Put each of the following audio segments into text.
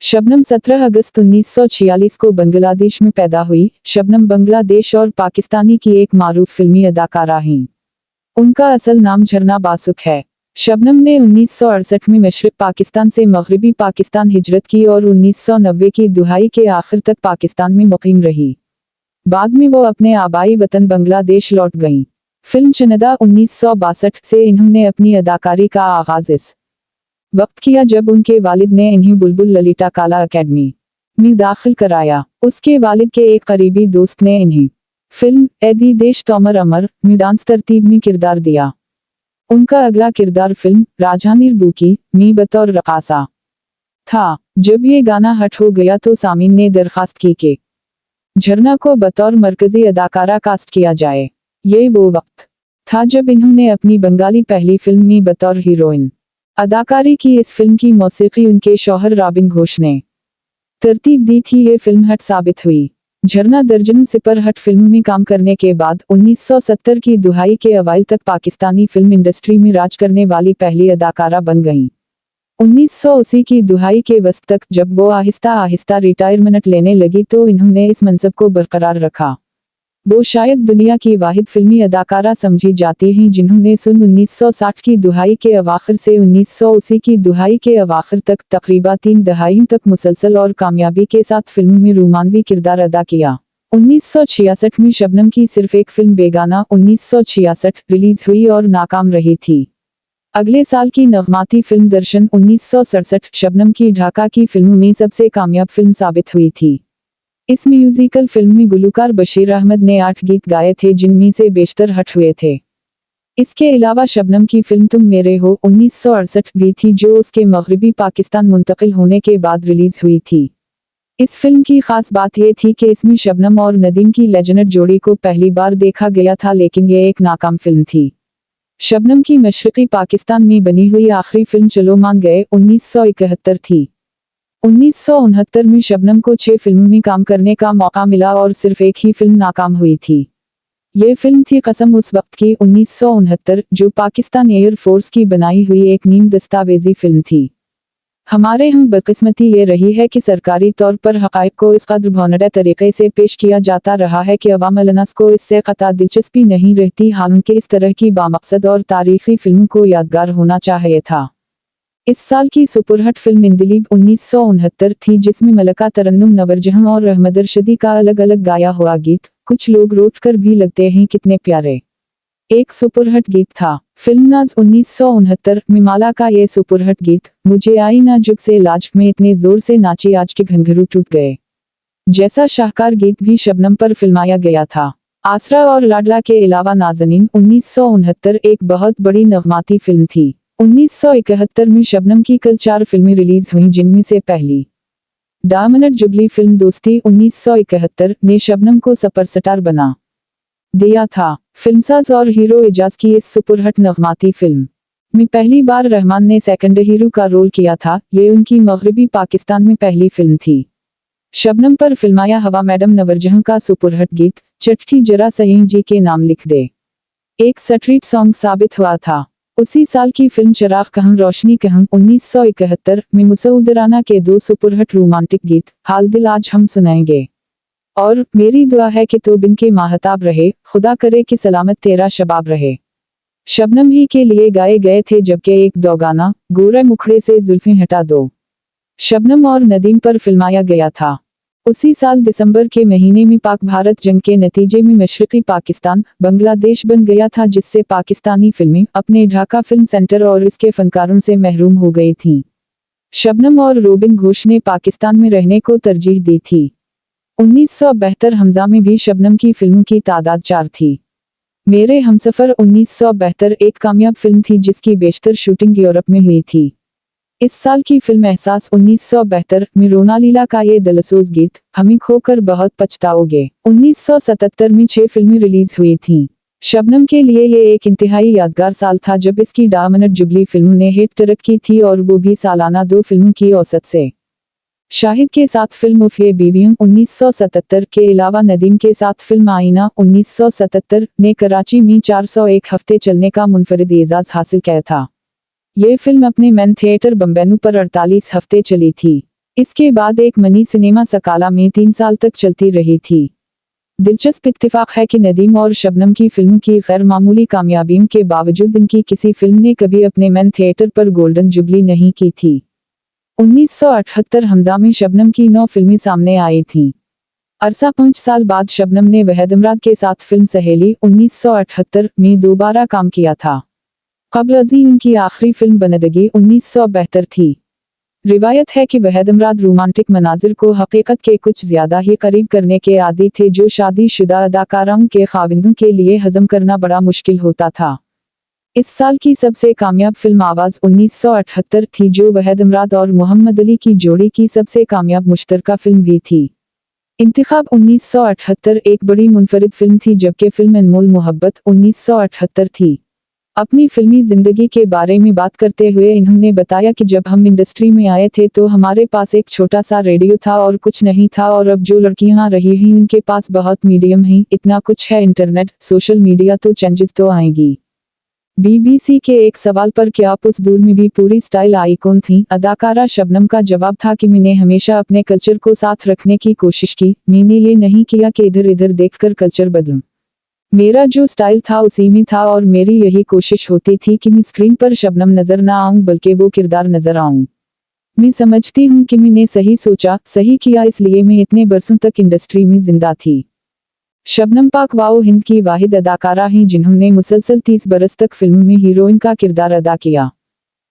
शबनम 17 अगस्त 1946 को बांग्लादेश में पैदा हुई। शबनम बांग्लादेश और पाकिस्तानी की एक मारूफ फिल्मी अदाकारा हैं। उनका असल नाम झरना बासुक है। शबनम ने 1968 में मशरिक पाकिस्तान से मगरिबी पाकिस्तान हिजरत की और 1990 की दुहाई के आखिर तक पाकिस्तान में मुकीम रही। बाद में वो अपने आबाई वतन बांग्लादेश लौट गईं। फिल्म चन्दा 1962 से इन्होंने अपनी अदाकारी का आगाज इस वक्त किया जब उनके वालिद ने इन्हें बुलबुल ललिता कला अकेडमी में दाखिल कराया। उसके वालिद के एक करीबी दोस्त ने इन्हें फिल्म ए दी देश तोमर अमर में डांस तरतीब में किरदार दिया। उनका अगला किरदार फिल्म राजहानीर बुकी में बतौर रकासा था। जब ये गाना हट हो गया तो सामीन ने दरखास्त की कि झरना को बतौर मरकजी अदाकारा कास्ट किया जाए। ये वो वक्त था जब इन्होंने अपनी बंगाली पहली फिल्म में बतौर हीरोइन अदाकारी की। इस फिल्म की मौसीकी उनके शौहर रॉबिन घोष ने तरतीब दी थी। ये फिल्म हिट साबित हुई। झरना दर्जनों सुपर हिट फिल्म में काम करने के बाद 1970 की दुहाई के अवाइल तक पाकिस्तानी फिल्म इंडस्ट्री में राज करने वाली पहली अदाकारा बन गईं। 1980 की दुहाई के वस्त तक जब वो आहिस्ता आहिस्ता रिटायरमेंट लेने लगी तो इन्होंने इस मंसब को बरकरार रखा। वो शायद दुनिया की वाहिद फिल्मी अदाकारा समझी जाती हैं जिन्होंने सन 1960 की दुहाई के अवाखिर से 1980 की दुहाई के अवाखिर तक तकरीबा 3 दहाइयों तक मुसलसल और कामयाबी के साथ फिल्म में रोमानवी किरदार अदा किया। 1966 में शबनम की सिर्फ एक फिल्म बेगाना 1966 रिलीज हुई और नाकाम रही थी। अगले साल की नगमाती फिल्म दर्शन 1967 शबनम की ढाका की फिल्मों में सबसे कामयाब फिल्म साबित हुई थी। इस म्यूजिकल फिल्म में गुलकार बशीर अहमद ने 8 गीत गाए थे जिनमें से बेशतर हिट हुए थे। इसके अलावा शबनम की फिल्म तुम मेरे हो 1968 भी थी जो उसके मगरिबी पाकिस्तान मुंतकिल होने के बाद रिलीज हुई थी। इस फिल्म की खास बात यह थी कि इसमें शबनम और नदीम की लेजेंड जोड़ी को पहली बार देखा गया था, लेकिन यह एक नाकाम फिल्म थी। शबनम की मशरक़ी पाकिस्तान में बनी हुई आखिरी फिल्म चलो मान गए 1971 थी। 1969 में शबनम को 6 फिल्मों में काम करने का मौका मिला और सिर्फ एक ही फिल्म नाकाम हुई थी। ये फिल्म थी कसम उस वक्त की 1969 जो पाकिस्तान एयर फोर्स की बनाई हुई एक नीम दस्तावेजी फिल्म थी। हमारे यहाँ बदकिस्मती ये रही है कि सरकारी तौर पर हक़ाइक़ को इस कदर भौनडे तरीके से पेश किया जाता रहा है कि अवाम-ए-नास को इससे क़तई दिलचस्पी नहीं रहती, हालांकि इस तरह की बामक़सद और तारीख़ी फिल्मों को यादगार होना चाहिए था। इस साल की सुपरहिट फिल्म इंदिलीब 1969 थी जिसमें मलका तरन्नुम, नवरजहां और अहमद अरशदी का अलग अलग गाया हुआ गीत कुछ लोग रोट कर भी लगते हैं कितने प्यारे एक सुपरहिट गीत था। फिल्म नाज 1969 में माला का ये सुपरहिट गीत मुझे आई ना जुग से लाज में इतने जोर से नाची आज के घंघरू टूट गए जैसा शाहकार गीत भी शबनम पर फिल्माया गया था। आसरा और लाडला के अलावा नाज़नीन 1969 एक बहुत बड़ी नगमाती फिल्म थी। 1971 में शबनम की कल 4 फिल्में रिलीज हुईं जिनमें से पहली डायमंड जुबली फिल्म दोस्ती 1971 ने शबनम को सुपरस्टार बना दिया था। फिल्मसाज और हीरो एजाज की इस सुपरहिट नगमाती फिल्म में पहली बार रहमान ने सेकंड हीरो का रोल किया था। ये उनकी मगरिबी पाकिस्तान में पहली फिल्म थी। शबनम पर फिल्माया हवा मैडम नवरजहां का सुपरहिट गीत चटकी जरा सही जी के नाम लिख दे एक स्ट्रीट सॉन्ग साबित हुआ था। उसी साल की फिल्म चिराग कहं रोशनी कहं 1971 में मुसऊदराना के 2 सुपरहिट रोमांटिक गीत हाल दिल आज हम सुनाएंगे और मेरी दुआ है कि तो बिन के माहताब रहे, खुदा करे कि सलामत तेरा शबाब रहे शबनम ही के लिए गाए गए थे, जबकि एक दो गाना गोरे मुखड़े से जुल्फें हटा दो शबनम और नदीम पर फिल्माया गया था। उसी साल दिसंबर के महीने में पाक भारत जंग के नतीजे में मशरक़ी पाकिस्तान बांग्लादेश बन गया था, जिससे पाकिस्तानी फिल्में अपने ढाका फिल्म सेंटर और इसके फनकारों से महरूम हो गई थीं। शबनम और रॉबिन घोष ने पाकिस्तान में रहने को तरजीह दी थी। 1972 हमजा में भी शबनम की फिल्मों की तादाद 4 थी। मेरे हमसफर 1972 एक कामयाब फिल्म थी जिसकी बेशतर शूटिंग यूरोप में हुई थी। इस साल की फिल्म एहसास 1972 में रोनालीला का ये दिलसोज गीत हमें खोकर बहुत पछताओगे 1977 में 6 फिल्में रिलीज हुई थीं। शबनम के लिए ये एक इंतहाई यादगार साल था जब इसकी डायमंड जुबली फिल्म ने हिट तरक्की की और वो भी सालाना 2 फिल्मों की औसत से। शाहिद के साथ फिल्म उफ़ ये बीवियों 1977 के अलावा नदीम के साथ फिल्म आईना 1977 ने कराची में 401 हफ्ते चलने का मुनफरिद एजाज हासिल किया था। ये फिल्म अपने मैन थिएटर बम्बेनू पर 48 हफ्ते चली थी। इसके बाद एक मनी सिनेमा सकाला में 3 साल तक चलती रही थी। दिलचस्प इत्तेफाक है कि नदीम और शबनम की फिल्म की गैर मामूली कामयाबियों के बावजूद इनकी किसी फिल्म ने कभी अपने मैन थिएटर पर गोल्डन जुबली नहीं की थी। 1978 हमजा में शबनम की 9 फिल्में सामने आई थीं। अरसा 5 साल बाद शबनम ने वहीद इमराद के साथ फिल्म सहेली 1978 में दोबारा काम किया था। कबल अज़ीं उनकी आखिरी फिल्म बंदगी 1972 थी। रिवायत है कि वहीद इमराद रोमांटिक मनाजिर को हकीकत के कुछ ज्यादा ही करीब करने के आदी थे, जो शादीशुदा अदाकाराओं के खाविंदों के लिए हजम करना बड़ा मुश्किल होता था। इस साल की सबसे कामयाब फिल्म आवाज 1978 थी, जो वहीद इमराद और मोहम्मद अली की जोड़ी की सबसे कामयाब मुश्तरका फिल्म भी थी। इंतखाब 1978 एक बड़ी मुनफरिद फिल्म थी, जबकि फिल्म अनमोल मोहब्बत 1978 थी। अपनी फिल्मी जिंदगी के बारे में बात करते हुए इन्होंने बताया कि जब हम इंडस्ट्री में आए थे तो हमारे पास एक छोटा सा रेडियो था और कुछ नहीं था, और अब जो लड़कियां रही हैं उनके पास बहुत मीडियम है, इतना कुछ है, इंटरनेट, सोशल मीडिया, तो चेंजेस तो आएंगी। बीबीसी के एक सवाल पर कि आप उस दौर में भी पूरी स्टाइल आइकॉन थी, अदाकारा शबनम का जवाब था कि मैंने हमेशा अपने कल्चर को साथ रखने की कोशिश की, मैंने ये नहीं किया कि इधर इधर देखकर कल्चर बदलूं। मेरा जो स्टाइल था उसी में था, और मेरी यही कोशिश होती थी कि मैं स्क्रीन पर शबनम नजर ना आऊं बल्कि वो किरदार नजर आऊं। मैं समझती हूं कि मैंने सही सोचा, सही किया, इसलिए मैं इतने बरसों तक इंडस्ट्री में जिंदा थी। शबनम पाक वाओ हिंद की वाहिद अदाकारा हैं जिन्होंने मुसलसल 30 बरस तक फिल्म में हीरोइन का किरदार अदा किया।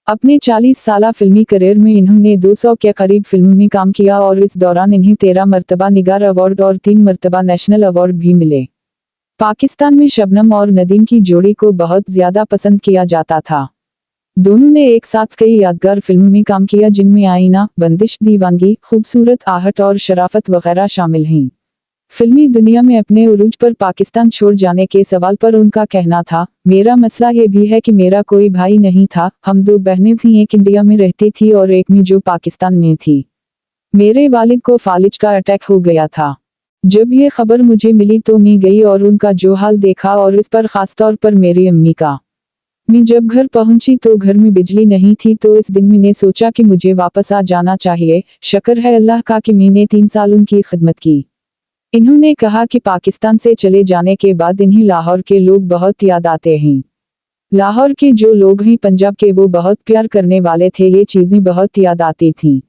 अपने 40 साला फिल्मी करियर में इन्होंने 200 के करीब फिल्म में काम किया, और इस दौरान इन्हें 13 मरतबा निगार अवार्ड और 3 मरतबा नेशनल अवार्ड भी मिले। पाकिस्तान में शबनम और नदीम की जोड़ी को बहुत ज्यादा पसंद किया जाता था। दोनों ने एक साथ कई यादगार फिल्मों में काम किया, जिनमें आईना, बंदिश, दीवानगी, खूबसूरत, आहट और शराफत वगैरह शामिल हैं। फिल्मी दुनिया में अपने उरूज पर पाकिस्तान छोड़ जाने के सवाल पर उनका कहना था, मेरा मसला ये भी है कि मेरा कोई भाई नहीं था, हम 2 बहनें थीं, एक इंडिया में रहती थी और एक में जो पाकिस्तान में थी। मेरे वालिद को फालिज का अटैक हो गया था। जब ये खबर मुझे मिली तो मैं गई और उनका जो हाल देखा, और इस पर खासतौर पर मेरी अम्मी का। मैं जब घर पहुंची तो घर में बिजली नहीं थी, तो इस दिन मैंने सोचा कि मुझे वापस आ जाना चाहिए। शुक्र है अल्लाह का कि मैंने 3 साल उनकी खिदमत की। इन्होंने कहा कि पाकिस्तान से चले जाने के बाद इन्हीं लाहौर के लोग बहुत याद आते हैं। लाहौर के जो लोग हैं पंजाब के, वो बहुत प्यार करने वाले थे, ये चीजें बहुत याद आती थीं।